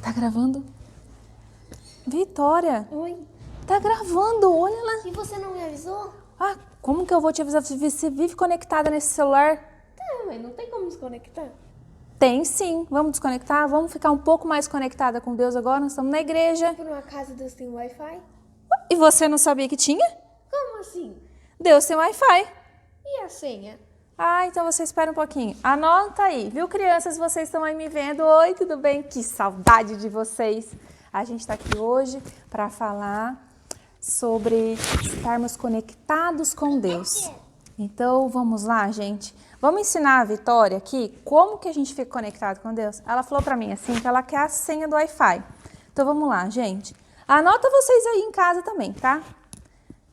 Tá gravando? Vitória, Oi. tá gravando, olha lá. E você não me avisou? Ah, como que eu vou te avisar? Você vive conectada nesse celular? Tá, mas não tem como desconectar. Tem sim, vamos desconectar? Vamos ficar um pouco mais conectada com Deus agora? Nós estamos na igreja. Por uma casa Deus tem Wi-Fi? E você não sabia que tinha? Como assim? Deus tem Wi-Fi. E a senha? Ah, então você espera um pouquinho. Anota aí, viu, crianças? Vocês estão aí me vendo. Oi, tudo bem? Que saudade de vocês. A gente está aqui hoje para falar sobre estarmos conectados com Deus. Então, vamos lá, gente. Vamos ensinar a Vitória aqui como que a gente fica conectado com Deus. Ela falou para mim assim que ela quer a senha do Wi-Fi. Então, vamos lá, gente. Anota vocês aí em casa também, tá?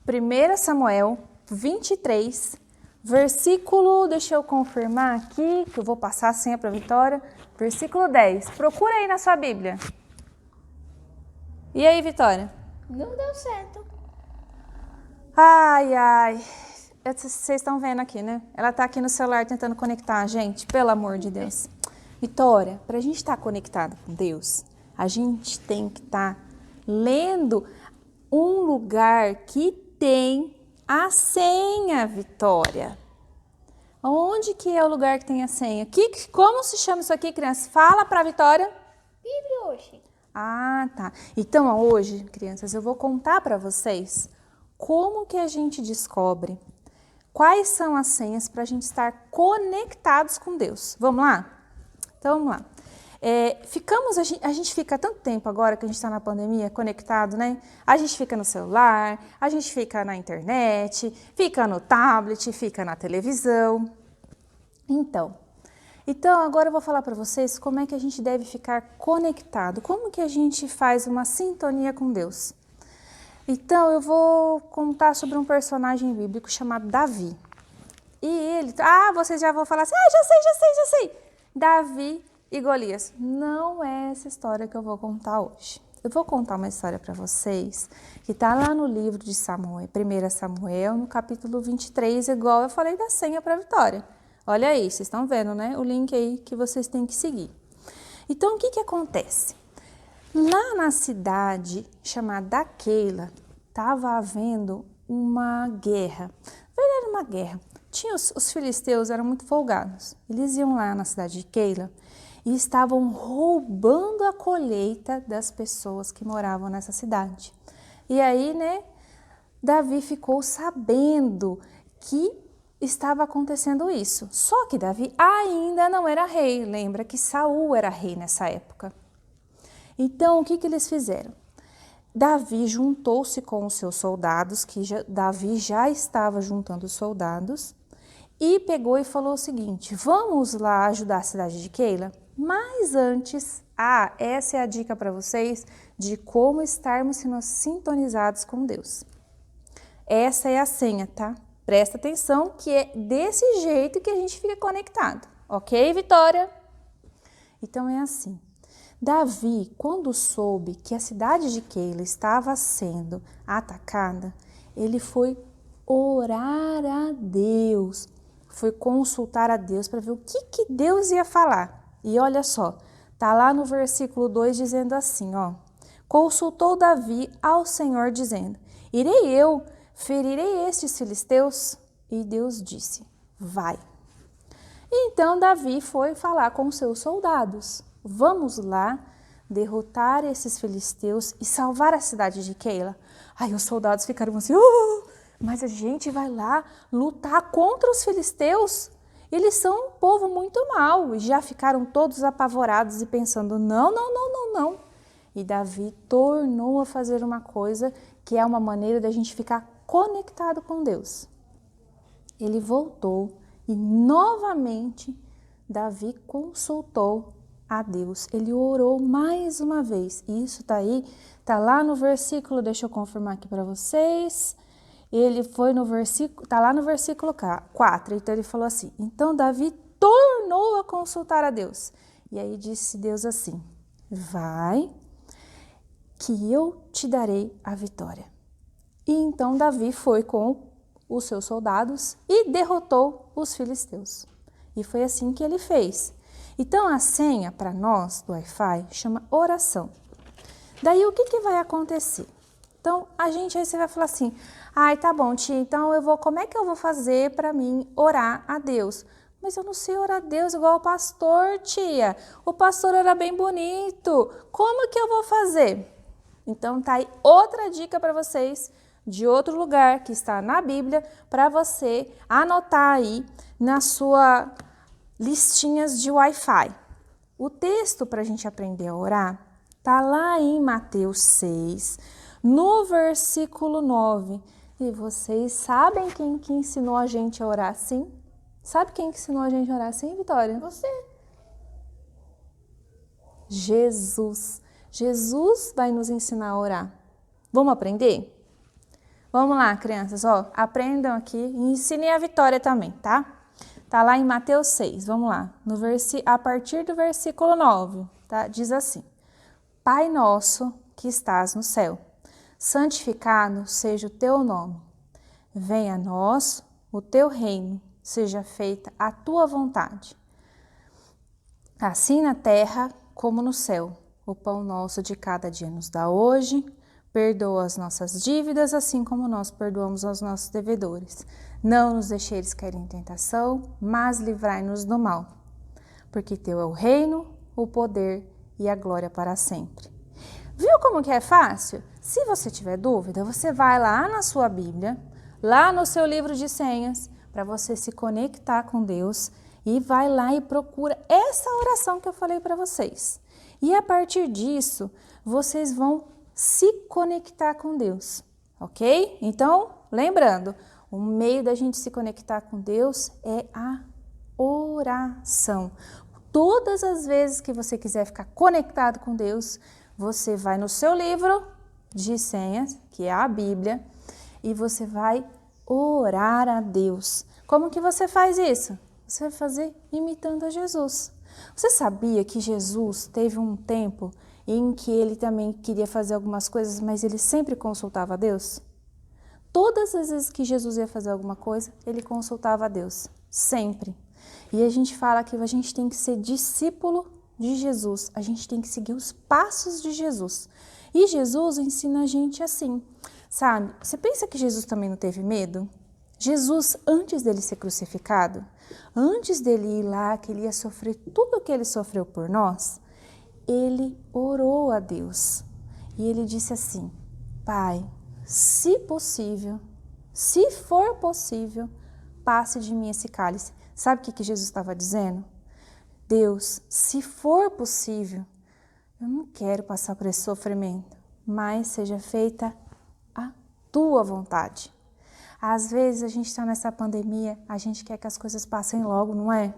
1 Samuel 23, versículo, deixa eu confirmar aqui, que eu vou passar a senha para a Vitória. Versículo 10. Procura aí na sua Bíblia. E aí, Vitória? Não deu certo. Ai, ai. Vocês estão vendo aqui, né? Ela tá aqui no celular tentando conectar, gente. Pelo amor de Deus. Vitória, para a gente estar conectado com Deus, a gente tem que estar lendo um lugar que tem a senha, Vitória. Onde que é o lugar que tem a senha? Como se chama isso aqui, criança? Fala para a Vitória. Bíblia hoje. Ah, tá. Então, hoje, crianças, eu vou contar para vocês como que a gente descobre quais são as senhas para a gente estar conectados com Deus. Vamos lá? Então, vamos lá. A gente fica tanto tempo agora que a gente está na pandemia conectado, né? A gente fica no celular, a gente fica na internet, fica no tablet, fica na televisão. Então agora eu vou falar para vocês como é que a gente deve ficar conectado, como que a gente faz uma sintonia com Deus. Então eu vou contar sobre um personagem bíblico chamado Davi. E ele, vocês já vão falar assim, já sei. Davi e Golias. Não é essa história que eu vou contar hoje. Eu vou contar uma história para vocês que está lá no livro de Samuel, 1 Samuel, no capítulo 23, igual eu falei da senha para a Vitória. Olha aí, vocês estão vendo, né? O link aí que vocês têm que seguir. Então, o que acontece? Lá na cidade chamada Keila, estava havendo uma guerra. Na verdade, uma guerra. Os filisteus eram muito folgados. Eles iam lá na cidade de Keila e estavam roubando a colheita das pessoas que moravam nessa cidade. E aí, né, Davi ficou sabendo que estava acontecendo isso. Só que Davi ainda não era rei. Lembra que Saul era rei nessa época. Então, o que eles fizeram? Davi juntou-se com os seus soldados, Davi já estava juntando os soldados, e pegou e falou o seguinte, vamos lá ajudar a cidade de Keila? Mas antes, essa é a dica para vocês de como estarmos sintonizados com Deus. Essa é a senha, tá? Presta atenção que é desse jeito que a gente fica conectado. Ok, Vitória? Então é assim. Davi, quando soube que a cidade de Keila estava sendo atacada, ele foi orar a Deus, foi consultar a Deus para ver o que Deus ia falar. E olha só, tá lá no versículo 2 dizendo assim, ó. Consultou Davi ao Senhor dizendo, irei eu, ferirei estes filisteus? E Deus disse, vai. Então Davi foi falar com seus soldados. Vamos lá derrotar esses filisteus e salvar a cidade de Keila. Aí os soldados ficaram assim, mas a gente vai lá lutar contra os filisteus? Eles são um povo muito mau. E já ficaram todos apavorados e pensando, não. E Davi tornou a fazer uma coisa que é uma maneira da gente ficar conectado com Deus. Ele voltou e novamente Davi consultou a Deus. Ele orou mais uma vez. Isso tá lá no versículo, deixa eu confirmar aqui para vocês. Ele foi no versículo, tá lá no versículo 4. Então ele falou assim: então Davi tornou a consultar a Deus. E aí disse Deus assim: vai, que eu te darei a vitória. E então Davi foi com os seus soldados e derrotou os filisteus. E foi assim que ele fez. Então, a senha para nós do Wi-Fi chama oração. Daí, o que vai acontecer? Então, aí você vai falar assim, ai, tá bom, tia, então como é que eu vou fazer para mim orar a Deus? Mas eu não sei orar a Deus igual o pastor, tia. O pastor ora bem bonito. Como que eu vou fazer? Então, tá aí outra dica para vocês de outro lugar que está na Bíblia para você anotar aí na sua listinhas de Wi-Fi. O texto para a gente aprender a orar tá lá em Mateus 6, no versículo 9. E vocês sabem quem que ensinou a gente a orar assim? Sabe quem que ensinou a gente a orar assim, Vitória? Você. Jesus. Jesus vai nos ensinar a orar. Vamos aprender? Vamos lá, crianças, ó, aprendam aqui e ensinem a Vitória também, tá? Tá lá em Mateus 6, vamos lá, a partir do versículo 9, tá? Diz assim, Pai nosso que estás no céu, santificado seja o teu nome, venha a nós o teu reino, seja feita a tua vontade, assim na terra como no céu. O pão nosso de cada dia nos dá hoje, perdoa as nossas dívidas, assim como nós perdoamos aos nossos devedores. Não nos deixeis cair em tentação, mas livrai-nos do mal. Porque teu é o reino, o poder e a glória para sempre. Viu como que é fácil? Se você tiver dúvida, você vai lá na sua Bíblia, lá no seu livro de senhas, para você se conectar com Deus e vai lá e procura essa oração que eu falei para vocês. E a partir disso, vocês vão se conectar com Deus, ok? Então, lembrando, o meio da gente se conectar com Deus é a oração. Todas as vezes que você quiser ficar conectado com Deus, você vai no seu livro de senhas, que é a Bíblia, e você vai orar a Deus. Como que você faz isso? Você vai fazer imitando a Jesus. Você sabia que Jesus teve um tempo em que ele também queria fazer algumas coisas, mas ele sempre consultava a Deus? Todas as vezes que Jesus ia fazer alguma coisa, ele consultava a Deus, sempre. E a gente fala que a gente tem que ser discípulo de Jesus, a gente tem que seguir os passos de Jesus. E Jesus ensina a gente assim, sabe? Você pensa que Jesus também não teve medo? Jesus, antes dele ser crucificado, antes dele ir lá, que ele ia sofrer tudo o que ele sofreu por nós, ele orou a Deus. E ele disse assim, Pai, se possível, se for possível, passe de mim esse cálice. Sabe o que Jesus estava dizendo? Deus, se for possível, eu não quero passar por esse sofrimento, mas seja feita a tua vontade. Às vezes a gente está nessa pandemia, a gente quer que as coisas passem logo, não é?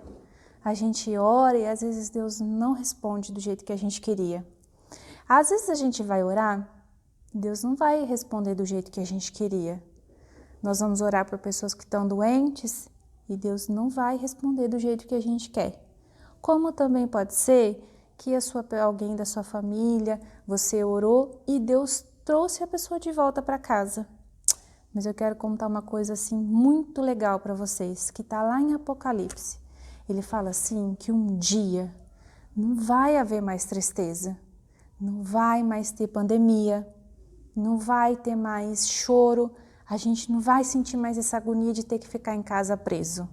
A gente ora e às vezes Deus não responde do jeito que a gente queria. Às vezes a gente vai orar, Deus não vai responder do jeito que a gente queria. Nós vamos orar por pessoas que estão doentes e Deus não vai responder do jeito que a gente quer. Como também pode ser que alguém da sua família, você orou e Deus trouxe a pessoa de volta para casa. Mas eu quero contar uma coisa assim muito legal para vocês, que está lá em Apocalipse. Ele fala assim que um dia não vai haver mais tristeza, não vai mais ter pandemia, não vai ter mais choro, a gente não vai sentir mais essa agonia de ter que ficar em casa preso.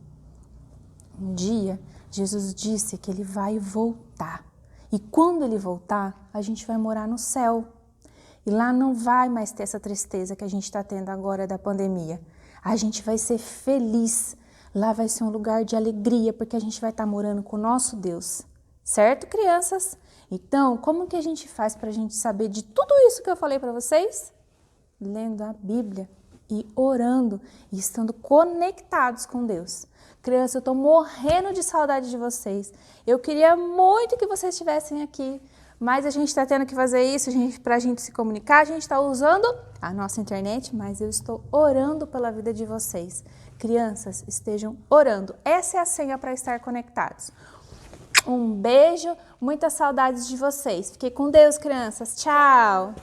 Um dia, Jesus disse que ele vai voltar. E quando ele voltar, a gente vai morar no céu. E lá não vai mais ter essa tristeza que a gente está tendo agora da pandemia. A gente vai ser feliz. Lá vai ser um lugar de alegria, porque a gente vai estar morando com o nosso Deus. Certo, crianças? Então, como que a gente faz para a gente saber de tudo isso que eu falei para vocês? Lendo a Bíblia e orando e estando conectados com Deus. Criança, eu estou morrendo de saudade de vocês. Eu queria muito que vocês estivessem aqui, mas a gente está tendo que fazer isso para a gente se comunicar. A gente está usando a nossa internet, mas eu estou orando pela vida de vocês. Crianças, estejam orando. Essa é a senha para estar conectados. Um beijo, muitas saudades de vocês. Fiquem com Deus, crianças. Tchau!